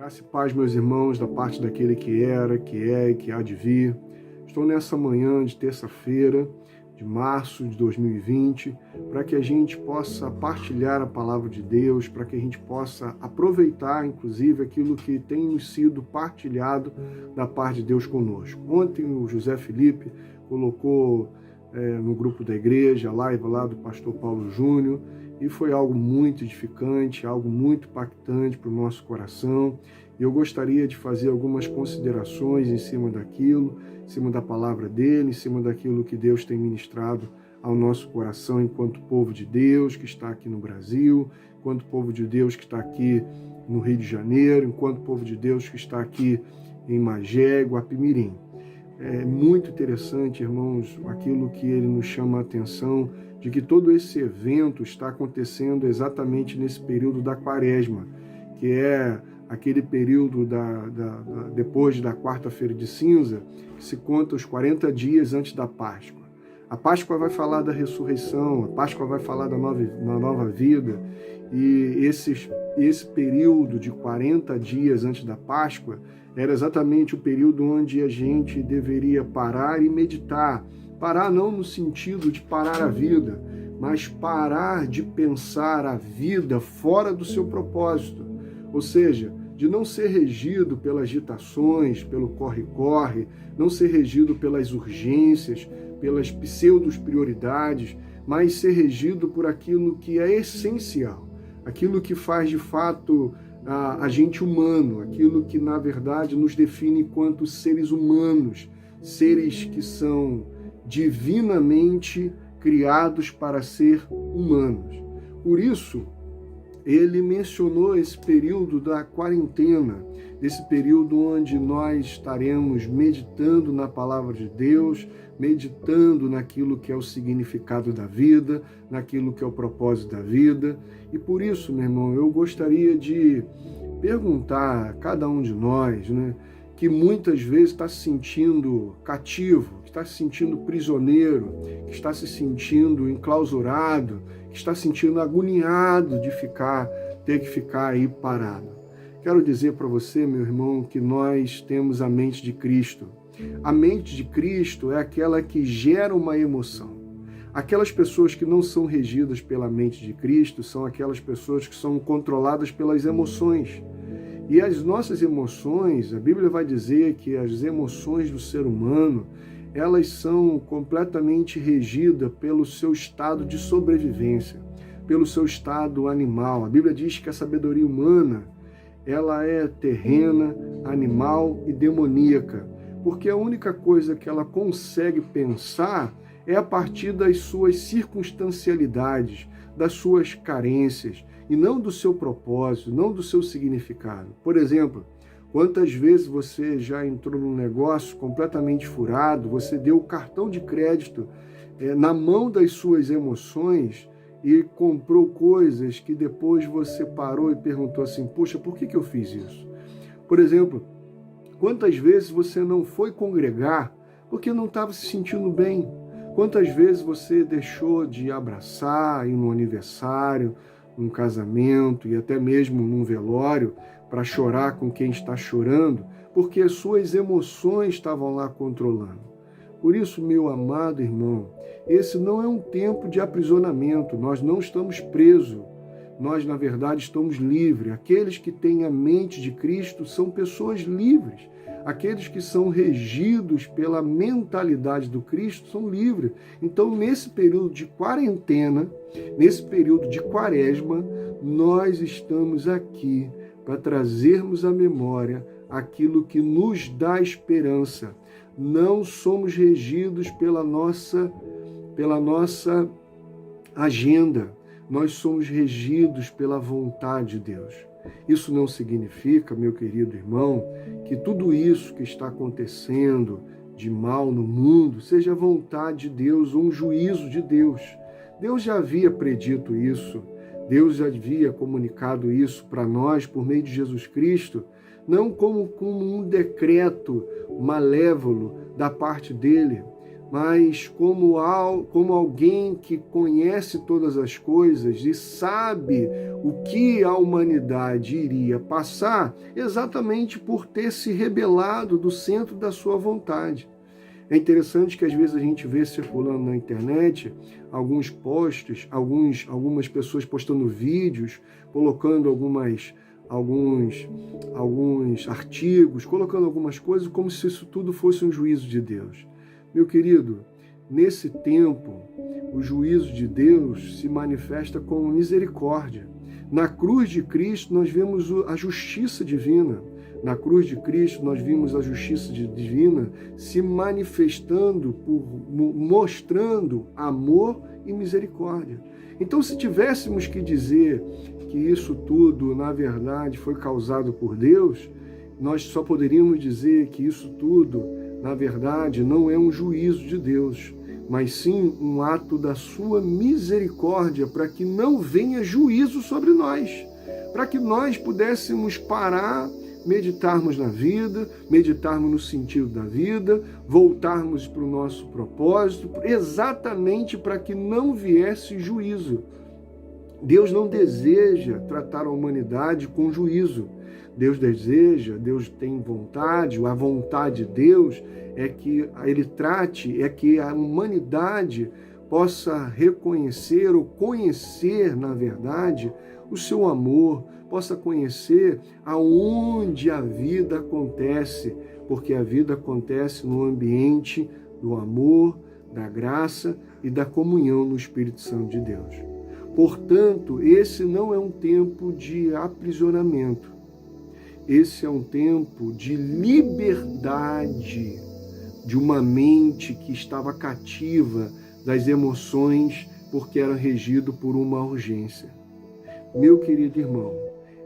Graça e paz, meus irmãos, da parte daquele que era, que é e que há de vir. Estou nessa manhã de terça-feira, de março de 2020, para que a gente possa partilhar a palavra de Deus, para que a gente possa aproveitar, inclusive, aquilo que tem nos sido partilhado da parte de Deus conosco. Ontem o José Felipe colocou no grupo da igreja, a live lá do pastor Paulo Júnior, e foi algo muito edificante, algo muito impactante para o nosso coração. Eu gostaria de fazer algumas considerações em cima daquilo, em cima da palavra dele, em cima daquilo que Deus tem ministrado ao nosso coração enquanto povo de Deus que está aqui no Brasil, enquanto povo de Deus que está aqui no Rio de Janeiro, enquanto povo de Deus que está aqui em Magé, Guapimirim. É muito interessante, irmãos, aquilo que ele nos chama a atenção, de que todo esse evento está acontecendo exatamente nesse período da Quaresma, que é aquele período depois da quarta-feira de cinza, que se conta os 40 dias antes da Páscoa. A Páscoa vai falar da ressurreição, a Páscoa vai falar da nova vida, e esse período de 40 dias antes da Páscoa era exatamente o período onde a gente deveria parar e meditar. Parar não no sentido de parar a vida, mas parar de pensar a vida fora do seu propósito. Ou seja, de não ser regido pelas agitações, pelo corre-corre, não ser regido pelas urgências, pelas pseudo-prioridades, mas ser regido por aquilo que é essencial, aquilo que faz de fato a gente humano, aquilo que na verdade nos define enquanto seres humanos, seres que são divinamente criados para ser humanos. Por isso, ele mencionou esse período da quarentena, esse período onde nós estaremos meditando na palavra de Deus, meditando naquilo que é o significado da vida, naquilo que é o propósito da vida. E por isso, meu irmão, eu gostaria de perguntar a cada um de nós, que muitas vezes está se sentindo cativo, que está se sentindo prisioneiro, que está se sentindo enclausurado, que está se sentindo agoniado de ter que ficar aí parado. Quero dizer para você, meu irmão, que nós temos a mente de Cristo. A mente de Cristo é aquela que gera uma emoção. Aquelas pessoas que não são regidas pela mente de Cristo são aquelas pessoas que são controladas pelas emoções. E as nossas emoções, a Bíblia vai dizer que as emoções do ser humano, elas são completamente regidas pelo seu estado de sobrevivência, pelo seu estado animal. A Bíblia diz que a sabedoria humana, ela é terrena, animal e demoníaca, porque a única coisa que ela consegue pensar é a partir das suas circunstancialidades, das suas carências, e não do seu propósito, não do seu significado. Por exemplo, quantas vezes você já entrou num negócio completamente furado, você deu o cartão de crédito na mão das suas emoções e comprou coisas que depois você parou e perguntou assim, puxa, por que eu fiz isso? Por exemplo, quantas vezes você não foi congregar porque não estava se sentindo bem? Quantas vezes você deixou de abraçar em um aniversário, num casamento e até mesmo num velório para chorar com quem está chorando, porque as suas emoções estavam lá controlando? Por isso, meu amado irmão, esse não é um tempo de aprisionamento, nós não estamos presos, nós na verdade estamos livres. Aqueles que têm a mente de Cristo são pessoas livres. Aqueles que são regidos pela mentalidade do Cristo são livres. Então, nesse período de quarentena, nesse período de quaresma, nós estamos aqui para trazermos à memória aquilo que nos dá esperança. Não somos regidos pela nossa agenda. Nós somos regidos pela vontade de Deus. Isso não significa, meu querido irmão, que tudo isso que está acontecendo de mal no mundo seja a vontade de Deus ou um juízo de Deus. Deus já havia predito isso, Deus já havia comunicado isso para nós por meio de Jesus Cristo, não como um decreto malévolo da parte dele, mas como alguém que conhece todas as coisas e sabe o que a humanidade iria passar, exatamente por ter se rebelado do centro da sua vontade. É interessante que às vezes a gente vê circulando na internet alguns posts, algumas pessoas postando vídeos, colocando alguns artigos, colocando algumas coisas como se isso tudo fosse um juízo de Deus. Meu querido, nesse tempo, o juízo de Deus se manifesta como misericórdia. Na cruz de Cristo nós vemos a justiça divina. Na cruz de Cristo nós vimos a justiça divina se manifestando, mostrando amor e misericórdia. Então, se tivéssemos que dizer que isso tudo, na verdade, foi causado por Deus, nós só poderíamos dizer que isso tudo, na verdade, não é um juízo de Deus, mas sim um ato da sua misericórdia para que não venha juízo sobre nós, para que nós pudéssemos parar, meditarmos na vida, meditarmos no sentido da vida, voltarmos para o nosso propósito, exatamente para que não viesse juízo. Deus não deseja tratar a humanidade com juízo. Deus deseja, Deus tem vontade, a vontade de Deus é que Ele trate, é que a humanidade possa reconhecer ou conhecer, na verdade, o seu amor, possa conhecer aonde a vida acontece, porque a vida acontece no ambiente do amor, da graça e da comunhão no Espírito Santo de Deus. Portanto, esse não é um tempo de aprisionamento. Esse é um tempo de liberdade de uma mente que estava cativa das emoções porque era regido por uma urgência. Meu querido irmão,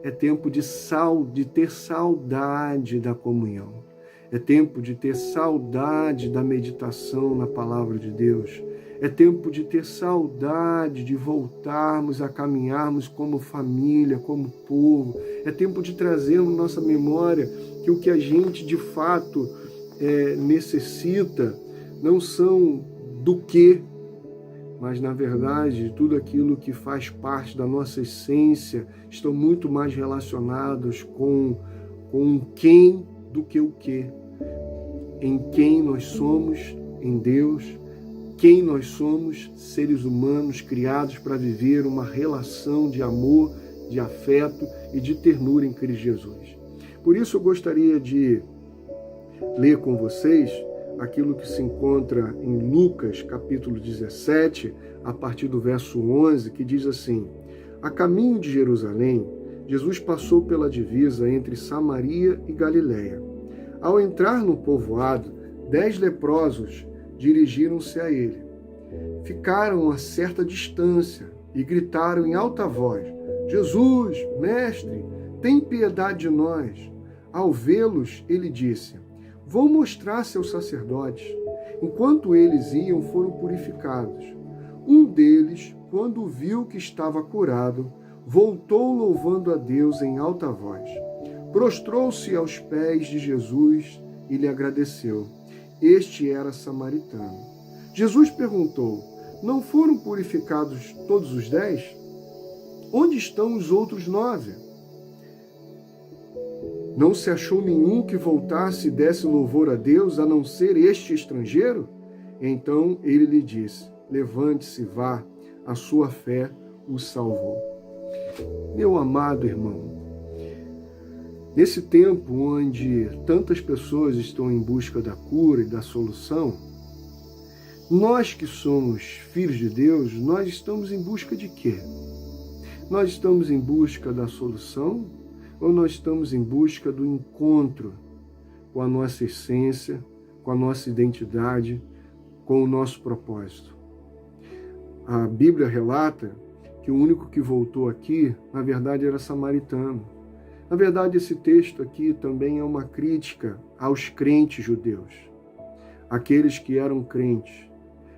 é tempo de ter saudade da comunhão. É tempo de ter saudade da meditação na palavra de Deus. É tempo de ter saudade de voltarmos a caminharmos como família, como povo. É tempo de trazermos na nossa memória que o que a gente de fato necessita não são do que, mas na verdade tudo aquilo que faz parte da nossa essência estão muito mais relacionados com quem do que o que. Em quem nós somos, em Deus, quem nós somos, seres humanos criados para viver uma relação de amor, de afeto e de ternura em Cristo Jesus. Por isso eu gostaria de ler com vocês aquilo que se encontra em Lucas, capítulo 17, a partir do verso 11, que diz assim: A caminho de Jerusalém, Jesus passou pela divisa entre Samaria e Galiléia. Ao entrar no povoado, 10 leprosos dirigiram-se a ele. Ficaram a certa distância e gritaram em alta voz: Jesus, mestre, tem piedade de nós. Ao vê-los, ele disse: Vou mostrar-se aos sacerdotes. Enquanto eles iam, foram purificados. Um deles, quando viu que estava curado, voltou louvando a Deus em alta voz. Prostrou-se aos pés de Jesus e lhe agradeceu. Este era samaritano. Jesus perguntou: Não foram purificados todos os 10? Onde estão os outros 9? Não se achou nenhum que voltasse e desse louvor a Deus, a não ser este estrangeiro? Então ele lhe disse: Levante-se, vá, a sua fé o salvou. Meu amado irmão, nesse tempo onde tantas pessoas estão em busca da cura e da solução, nós que somos filhos de Deus, nós estamos em busca de quê? Nós estamos em busca da solução ou nós estamos em busca do encontro com a nossa essência, com a nossa identidade, com o nosso propósito? A Bíblia relata que o único que voltou aqui, na verdade, era samaritano. Na verdade, esse texto aqui também é uma crítica aos crentes judeus, aqueles que eram crentes,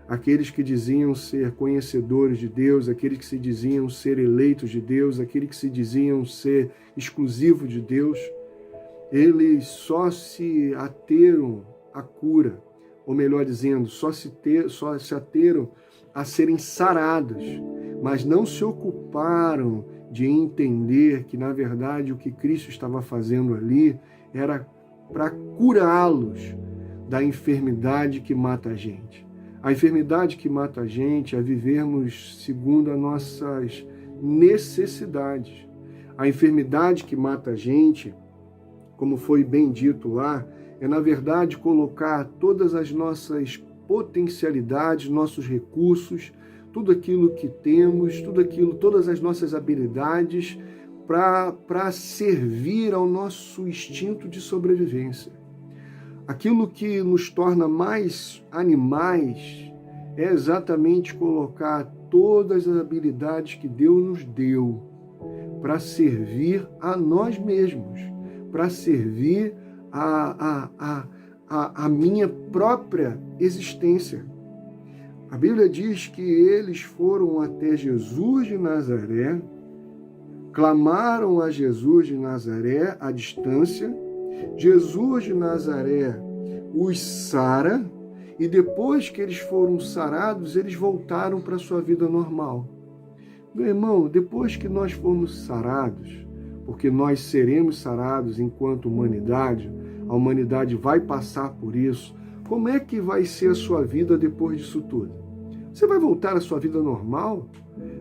aqueles que diziam ser conhecedores de Deus, aqueles que se diziam ser eleitos de Deus, aqueles que se diziam ser exclusivos de Deus. Eles só se ateram à cura ou melhor dizendo, só se ateram a serem saradas, mas não se ocuparam de entender que, na verdade, o que Cristo estava fazendo ali era para curá-los da enfermidade que mata a gente. A enfermidade que mata a gente é vivermos segundo as nossas necessidades. A enfermidade que mata a gente, como foi bem dito lá, é, na verdade, colocar todas as nossas potencialidades, nossos recursos, tudo aquilo que temos, todas as nossas habilidades para servir ao nosso instinto de sobrevivência. Aquilo que nos torna mais animais é exatamente colocar todas as habilidades que Deus nos deu para servir a nós mesmos, para servir a minha própria existência. A Bíblia diz que eles foram até Jesus de Nazaré, clamaram a Jesus de Nazaré à distância, Jesus de Nazaré os sara, e depois que eles foram sarados, eles voltaram para a sua vida normal. Meu irmão, depois que nós formos sarados, porque nós seremos sarados enquanto humanidade, a humanidade vai passar por isso, como é que vai ser a sua vida depois disso tudo? Você vai voltar à sua vida normal?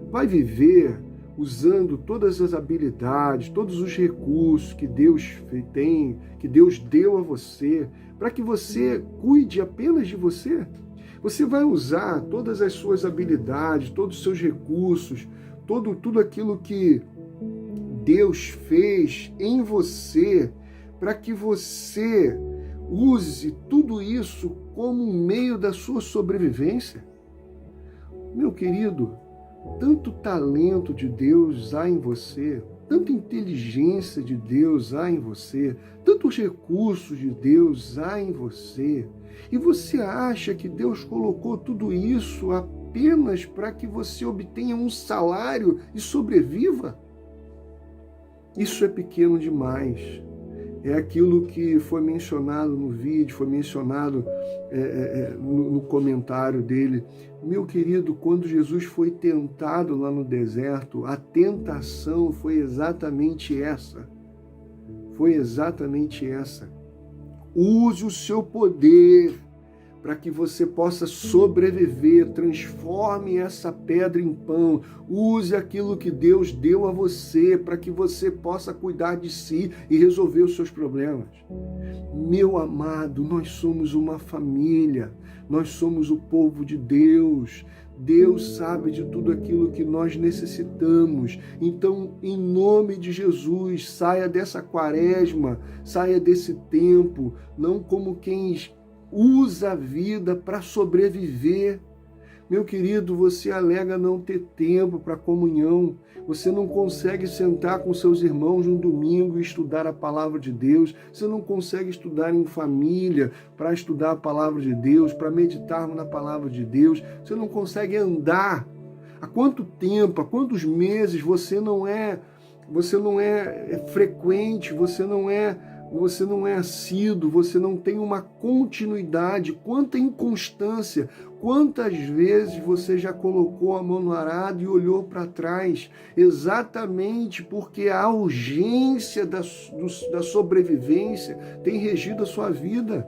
Vai viver usando todas as habilidades, todos os recursos que Deus tem, que Deus deu a você, para que você cuide apenas de você? Você vai usar todas as suas habilidades, todos os seus recursos, tudo aquilo que Deus fez em você, para que você use tudo isso como um meio da sua sobrevivência? Meu querido, tanto talento de Deus há em você, tanta inteligência de Deus há em você, tantos recursos de Deus há em você, e você acha que Deus colocou tudo isso apenas para que você obtenha um salário e sobreviva? Isso é pequeno demais. É aquilo que foi mencionado no vídeo, foi mencionado no comentário dele. Meu querido, quando Jesus foi tentado lá no deserto, a tentação foi exatamente essa. Foi exatamente essa. Use o seu poder para que você possa sobreviver, transforme essa pedra em pão, use aquilo que Deus deu a você para que você possa cuidar de si e resolver os seus problemas. Meu amado, nós somos uma família, nós somos o povo de Deus. Deus sabe de tudo aquilo que nós necessitamos. Então, em nome de Jesus, saia dessa quaresma, saia desse tempo, não como quem usa a vida para sobreviver. Meu querido, você alega não ter tempo para comunhão. Você não consegue sentar com seus irmãos no domingo e estudar a palavra de Deus. Você não consegue estudar em família para estudar a palavra de Deus, para meditarmos na palavra de Deus. Você não consegue andar. Há quanto tempo, há quantos meses você não é frequente, você não é assíduo, você não tem uma continuidade, quanta inconstância, quantas vezes você já colocou a mão no arado e olhou para trás, exatamente porque a urgência da sobrevivência tem regido a sua vida.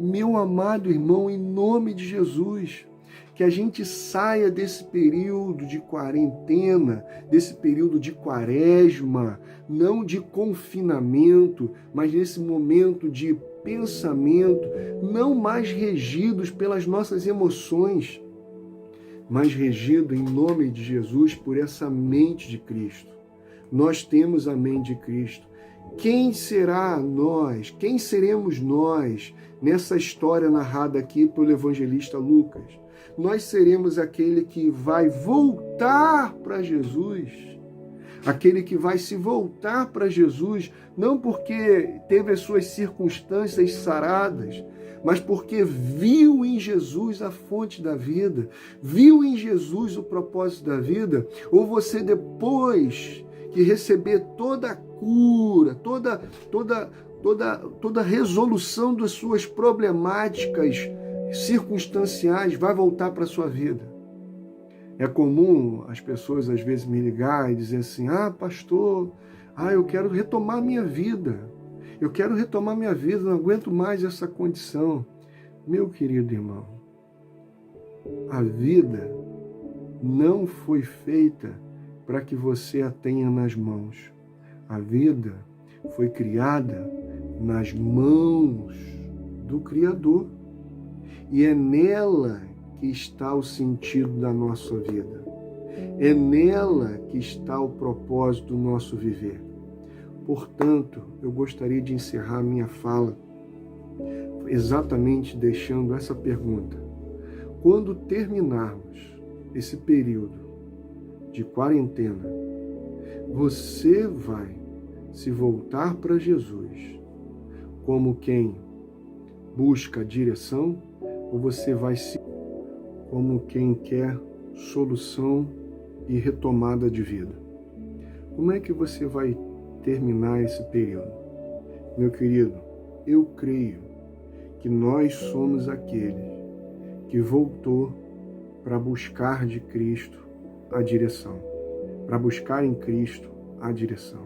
Meu amado irmão, em nome de Jesus, que a gente saia desse período de quarentena, desse período de quaresma, não de confinamento, mas nesse momento de pensamento, não mais regidos pelas nossas emoções, mas regido em nome de Jesus por essa mente de Cristo. Nós temos a mente de Cristo. Quem será nós? Quem seremos nós nessa história narrada aqui pelo evangelista Lucas? Nós seremos aquele que vai voltar para Jesus, aquele que vai se voltar para Jesus, não porque teve as suas circunstâncias saradas, mas porque viu em Jesus a fonte da vida, viu em Jesus o propósito da vida. Ou você, depois que receber toda a cura, toda a resolução das suas problemáticas circunstanciais vai voltar para a sua vida. É comum as pessoas às vezes me ligar e dizer assim, pastor, eu quero retomar minha vida. Eu quero retomar minha vida, não aguento mais essa condição. Meu querido irmão, a vida não foi feita para que você a tenha nas mãos. A vida foi criada nas mãos do Criador. E é nela que está o sentido da nossa vida. É nela que está o propósito do nosso viver. Portanto, eu gostaria de encerrar minha fala exatamente deixando essa pergunta. Quando terminarmos esse período de quarentena, você vai se voltar para Jesus como quem busca a direção ou você vai se como quem quer solução e retomada de vida? Como é que você vai terminar esse período? Meu querido, eu creio que nós somos aquele que voltou para buscar de Cristo a direção, para buscar em Cristo a direção.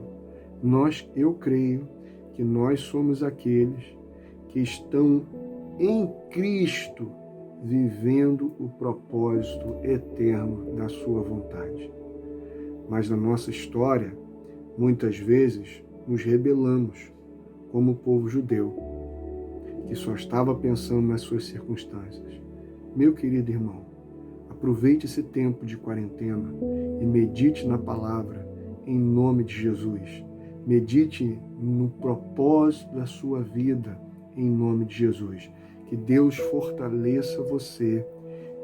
Eu creio que nós somos aqueles que estão em Cristo vivendo o propósito eterno da sua vontade. Mas na nossa história, muitas vezes nos rebelamos, como o povo judeu, que só estava pensando nas suas circunstâncias. Meu querido irmão, aproveite esse tempo de quarentena e medite na palavra em nome de Jesus. Medite no propósito da sua vida em nome de Jesus. Que Deus fortaleça você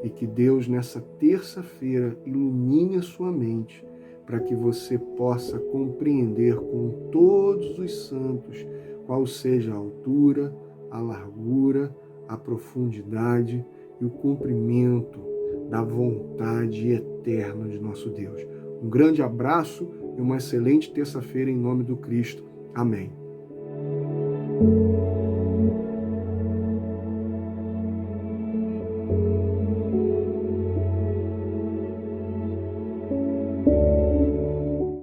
e que Deus nessa terça-feira ilumine a sua mente para que você possa compreender com todos os santos qual seja a altura, a largura, a profundidade e o cumprimento da vontade eterna de nosso Deus. Um grande abraço e uma excelente terça-feira em nome do Cristo. Amém.